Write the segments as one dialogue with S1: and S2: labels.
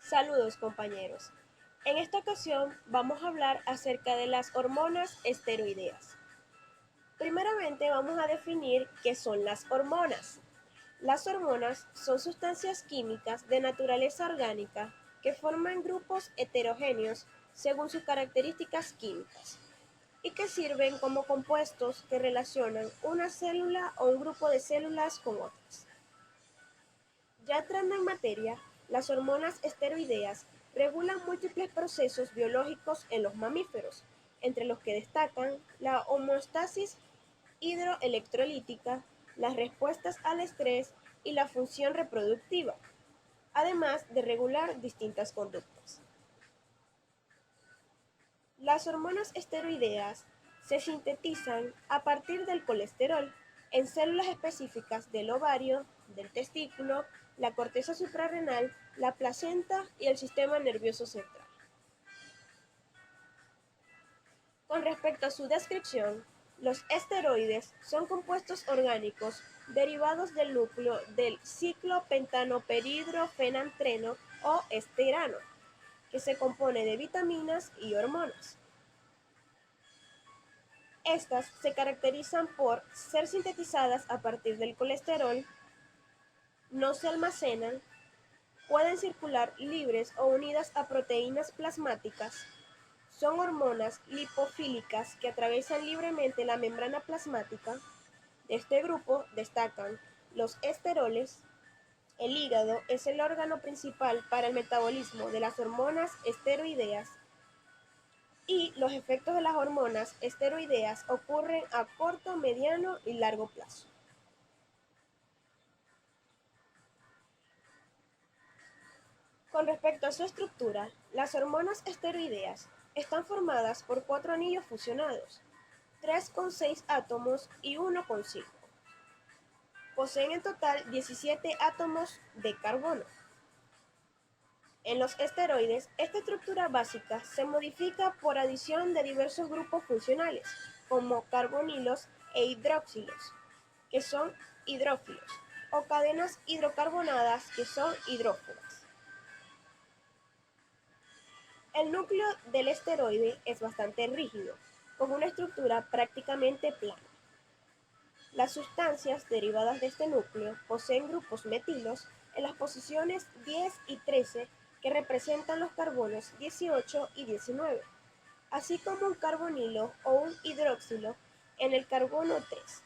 S1: Saludos compañeros. En esta ocasión vamos a hablar acerca de las hormonas esteroideas. Primeramente vamos a definir qué son las hormonas. Las hormonas son sustancias químicas de naturaleza orgánica que forman grupos heterogéneos según sus características químicas y que sirven como compuestos que relacionan una célula o un grupo de células con otras. Ya entrando en materia, las hormonas esteroideas regulan múltiples procesos biológicos en los mamíferos, entre los que destacan la homeostasis hidroelectrolítica, las respuestas al estrés y la función reproductiva, además de regular distintas conductas. Las hormonas esteroideas se sintetizan a partir del colesterol en células específicas del ovario, del testículo, la corteza suprarrenal, la placenta y el sistema nervioso central. Con respecto a su descripción, los esteroides son compuestos orgánicos derivados del núcleo del ciclopentanoperidrofenantreno o esterano, que se compone de vitaminas y hormonas. Estas se caracterizan por ser sintetizadas a partir del colesterol, no se almacenan, pueden circular libres o unidas a proteínas plasmáticas, son hormonas lipofílicas que atraviesan libremente la membrana plasmática. De este grupo destacan los esteroles. El hígado es el órgano principal para el metabolismo de las hormonas esteroideas y los efectos de las hormonas esteroideas ocurren a corto, mediano y largo plazo. Con respecto a su estructura, las hormonas esteroideas están formadas por 4 anillos fusionados, 3 con 6 átomos y 1 con 5. Poseen en total 17 átomos de carbono. En los esteroides, esta estructura básica se modifica por adición de diversos grupos funcionales, como carbonilos e hidroxilos, que son hidrófilos, o cadenas hidrocarbonadas, que son hidrófobas. El núcleo del esteroide es bastante rígido, con una estructura prácticamente plana. Las sustancias derivadas de este núcleo poseen grupos metilos en las posiciones 10 y 13 que representan los carbonos 18 y 19, así como un carbonilo o un hidroxilo en el carbono 3.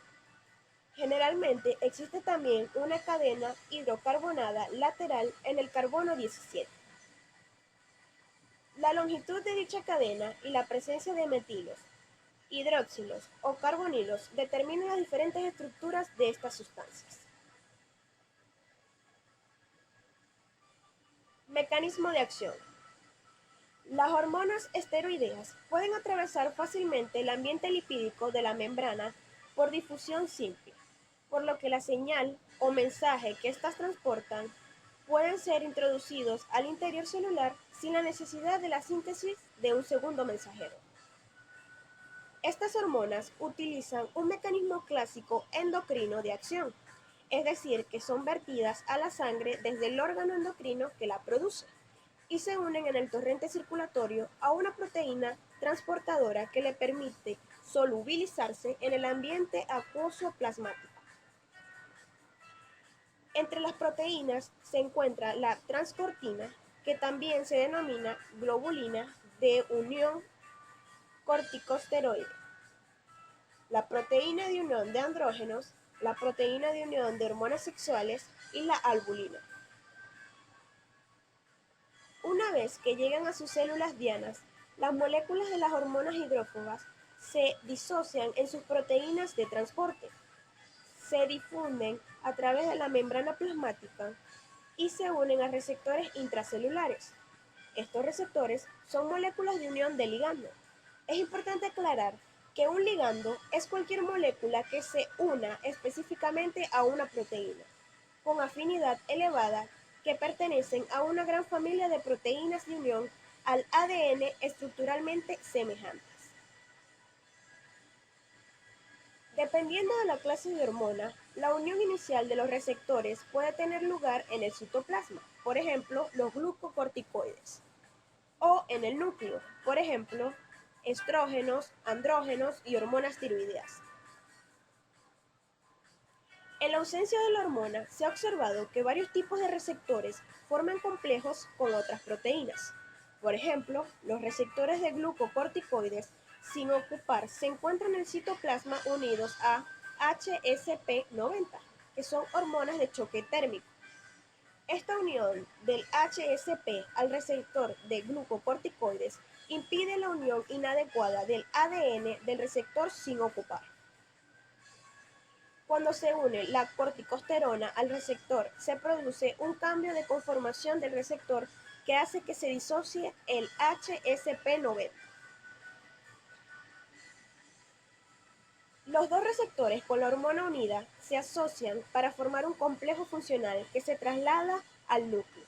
S1: Generalmente existe también una cadena hidrocarbonada lateral en el carbono 17. La longitud de dicha cadena y la presencia de metilos, hidroxilos o carbonilos determinan las diferentes estructuras de estas sustancias. Mecanismo de acción. Las hormonas esteroideas pueden atravesar fácilmente el ambiente lipídico de la membrana por difusión simple, por lo que la señal o mensaje que éstas transportan pueden ser introducidos al interior celular sin la necesidad de la síntesis de un segundo mensajero. Estas hormonas utilizan un mecanismo clásico endocrino de acción, es decir, que son vertidas a la sangre desde el órgano endocrino que la produce y se unen en el torrente circulatorio a una proteína transportadora que le permite solubilizarse en el ambiente acuoso plasmático. Entre las proteínas se encuentra la transcortina, que también se denomina globulina de unión corticosteroide, la proteína de unión de andrógenos, la proteína de unión de hormonas sexuales y la albulina. Una vez que llegan a sus células dianas, las moléculas de las hormonas hidrófobas se disocian en sus proteínas de transporte, se difunden a través de la membrana plasmática y se unen a receptores intracelulares. Estos receptores son moléculas de unión de ligando. Es importante aclarar que un ligando es cualquier molécula que se una específicamente a una proteína, con afinidad elevada, que pertenecen a una gran familia de proteínas de unión al ADN estructuralmente semejantes. Dependiendo de la clase de hormona, la unión inicial de los receptores puede tener lugar en el citoplasma, por ejemplo, los glucocorticoides, o en el núcleo, por ejemplo, estrógenos, andrógenos y hormonas tiroideas. En la ausencia de la hormona, se ha observado que varios tipos de receptores forman complejos con otras proteínas. Por ejemplo, los receptores de glucocorticoides sin ocupar se encuentran en el citoplasma unidos a HSP90, que son hormonas de choque térmico. Esta unión del HSP al receptor de glucocorticoides impide la unión inadecuada del ADN del receptor sin ocupar. Cuando se une la corticosterona al receptor, se produce un cambio de conformación del receptor que hace que se disocie el HSP90. Los dos receptores con la hormona unida se asocian para formar un complejo funcional que se traslada al núcleo.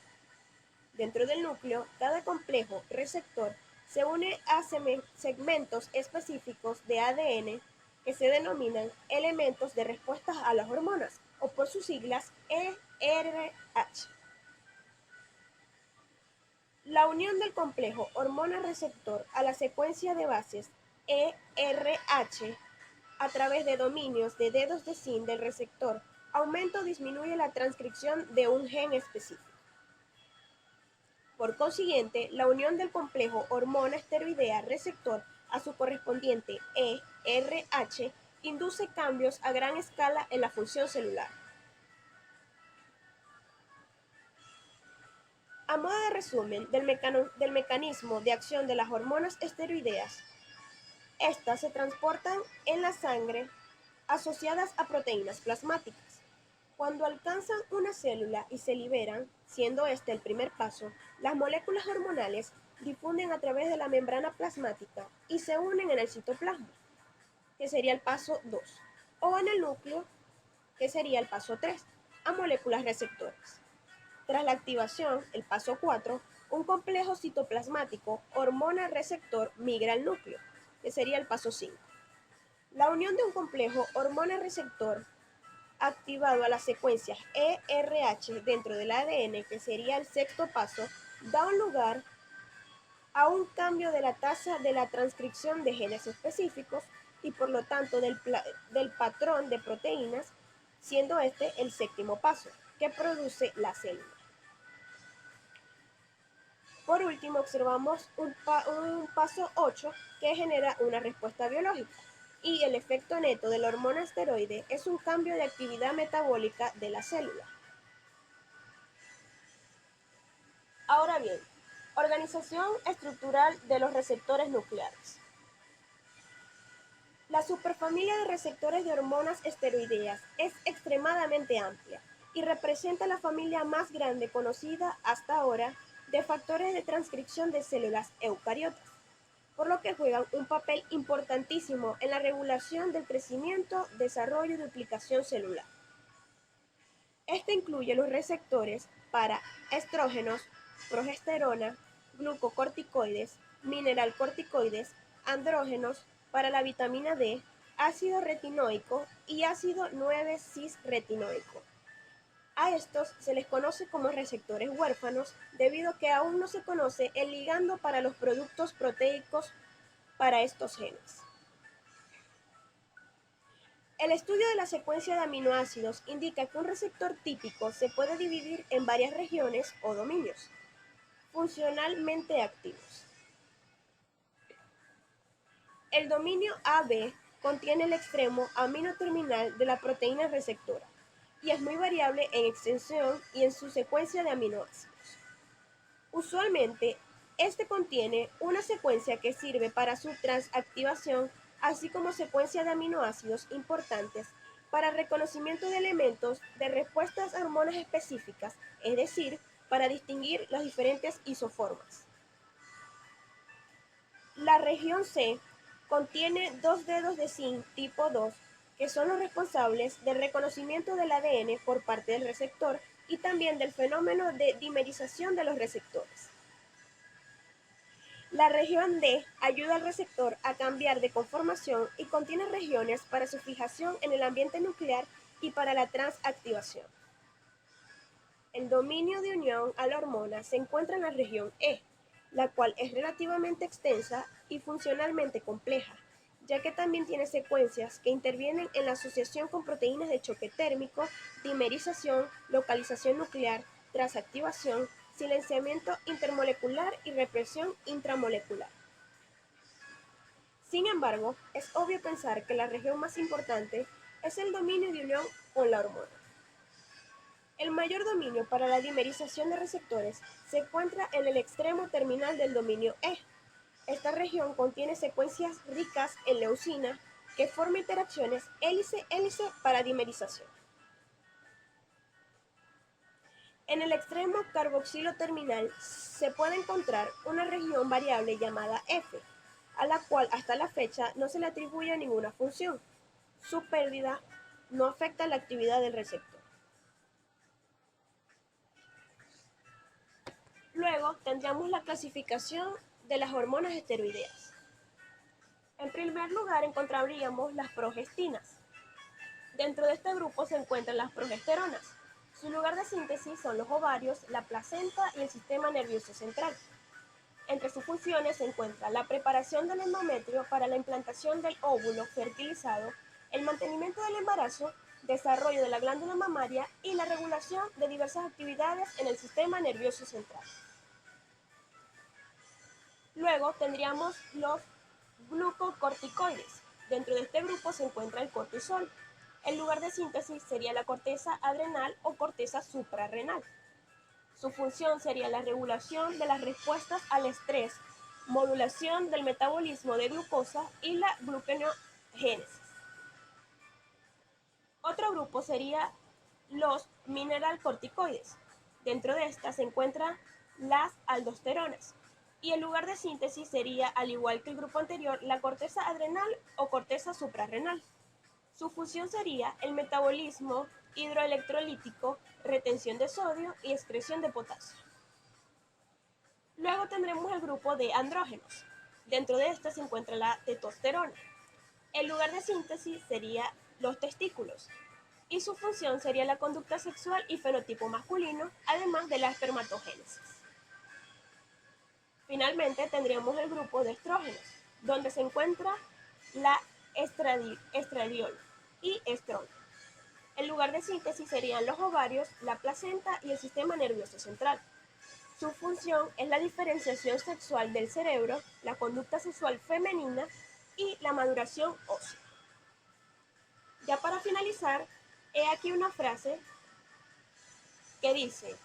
S1: Dentro del núcleo, cada complejo receptor se une a segmentos específicos de ADN que se denominan elementos de respuesta a las hormonas, o por sus siglas ERH. La unión del complejo hormona-receptor a la secuencia de bases ERH a través de dominios de dedos de zinc del receptor aumenta o disminuye la transcripción de un gen específico. Por consiguiente, la unión del complejo hormona esteroidea receptor a su correspondiente ERH induce cambios a gran escala en la función celular. A modo de resumen del mecanismo de acción de las hormonas esteroideas, estas se transportan en la sangre asociadas a proteínas plasmáticas. Cuando alcanzan una célula y se liberan, siendo este el primer paso, las moléculas hormonales difunden a través de la membrana plasmática y se unen en el citoplasma, que sería el paso 2, o en el núcleo, que sería el paso 3, a moléculas receptoras. Tras la activación, el paso 4, un complejo citoplasmático hormona-receptor migra al núcleo, que sería el paso 5. La unión de un complejo hormona-receptor activado a las secuencias ERH dentro del ADN, que sería el sexto paso, da lugar a un cambio de la tasa de la transcripción de genes específicos y por lo tanto del patrón de proteínas, siendo este el séptimo paso, que produce la célula. Por último, observamos un paso 8 que genera una respuesta biológica. Y el efecto neto de la hormona esteroide es un cambio de actividad metabólica de la célula. Ahora bien, organización estructural de los receptores nucleares. La superfamilia de receptores de hormonas esteroideas es extremadamente amplia y representa la familia más grande conocida hasta ahora de factores de transcripción de células eucariotas, por lo que juegan un papel importantísimo en la regulación del crecimiento, desarrollo y duplicación celular. Este incluye los receptores para estrógenos, progesterona, glucocorticoides, mineralcorticoides, andrógenos para la vitamina D, ácido retinoico y ácido 9-cis-retinoico. A estos se les conoce como receptores huérfanos debido a que aún no se conoce el ligando para los productos proteicos para estos genes. El estudio de la secuencia de aminoácidos indica que un receptor típico se puede dividir en varias regiones o dominios funcionalmente activos. El dominio AB contiene el extremo amino terminal de la proteína receptora y es muy variable en extensión y en su secuencia de aminoácidos. Usualmente, este contiene una secuencia que sirve para su transactivación, así como secuencia de aminoácidos importantes para el reconocimiento de elementos de respuestas a hormonas específicas, es decir, para distinguir las diferentes isoformas. La región C contiene dos dedos de zinc tipo 2, que son los responsables del reconocimiento del ADN por parte del receptor y también del fenómeno de dimerización de los receptores. La región D ayuda al receptor a cambiar de conformación y contiene regiones para su fijación en el ambiente nuclear y para la transactivación. El dominio de unión a la hormona se encuentra en la región E, la cual es relativamente extensa y funcionalmente compleja, ya que también tiene secuencias que intervienen en la asociación con proteínas de choque térmico, dimerización, localización nuclear, transactivación, silenciamiento intermolecular y represión intramolecular. Sin embargo, es obvio pensar que la región más importante es el dominio de unión con la hormona. El mayor dominio para la dimerización de receptores se encuentra en el extremo terminal del dominio E. Esta región contiene secuencias ricas en leucina que forma interacciones hélice-hélice para dimerización. En el extremo carboxilo terminal se puede encontrar una región variable llamada F, a la cual hasta la fecha no se le atribuye ninguna función. Su pérdida no afecta la actividad del receptor. Luego tendríamos la clasificación de las hormonas esteroideas. En primer lugar encontraríamos las progestinas. Dentro de este grupo se encuentran las progesteronas. Su lugar de síntesis son los ovarios, la placenta y el sistema nervioso central. Entre sus funciones se encuentra la preparación del endometrio para la implantación del óvulo fertilizado, el mantenimiento del embarazo, desarrollo de la glándula mamaria y la regulación de diversas actividades en el sistema nervioso central. Luego tendríamos los glucocorticoides. Dentro de este grupo se encuentra el cortisol. El lugar de síntesis sería la corteza adrenal o corteza suprarrenal. Su función sería la regulación de las respuestas al estrés, modulación del metabolismo de glucosa y la gluconeogénesis. Otro grupo sería los mineralcorticoides. Dentro de estas se encuentran las aldosteronas. Y el lugar de síntesis sería, al igual que el grupo anterior, la corteza adrenal o corteza suprarrenal. Su función sería el metabolismo hidroelectrolítico, retención de sodio y excreción de potasio. Luego tendremos el grupo de andrógenos. Dentro de este se encuentra la testosterona. El lugar de síntesis sería los testículos y su función sería la conducta sexual y fenotipo masculino, además de la espermatogénesis. Finalmente tendríamos el grupo de estrógenos, donde se encuentra la estradiol y estrón. El lugar de síntesis serían los ovarios, la placenta y el sistema nervioso central. Su función es la diferenciación sexual del cerebro, la conducta sexual femenina y la maduración ósea. Ya para finalizar, he aquí una frase que dice: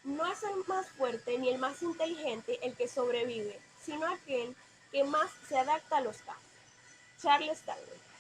S1: no es el más fuerte ni el más inteligente el que sobrevive, sino aquel que más se adapta a los cambios. Charles Darwin.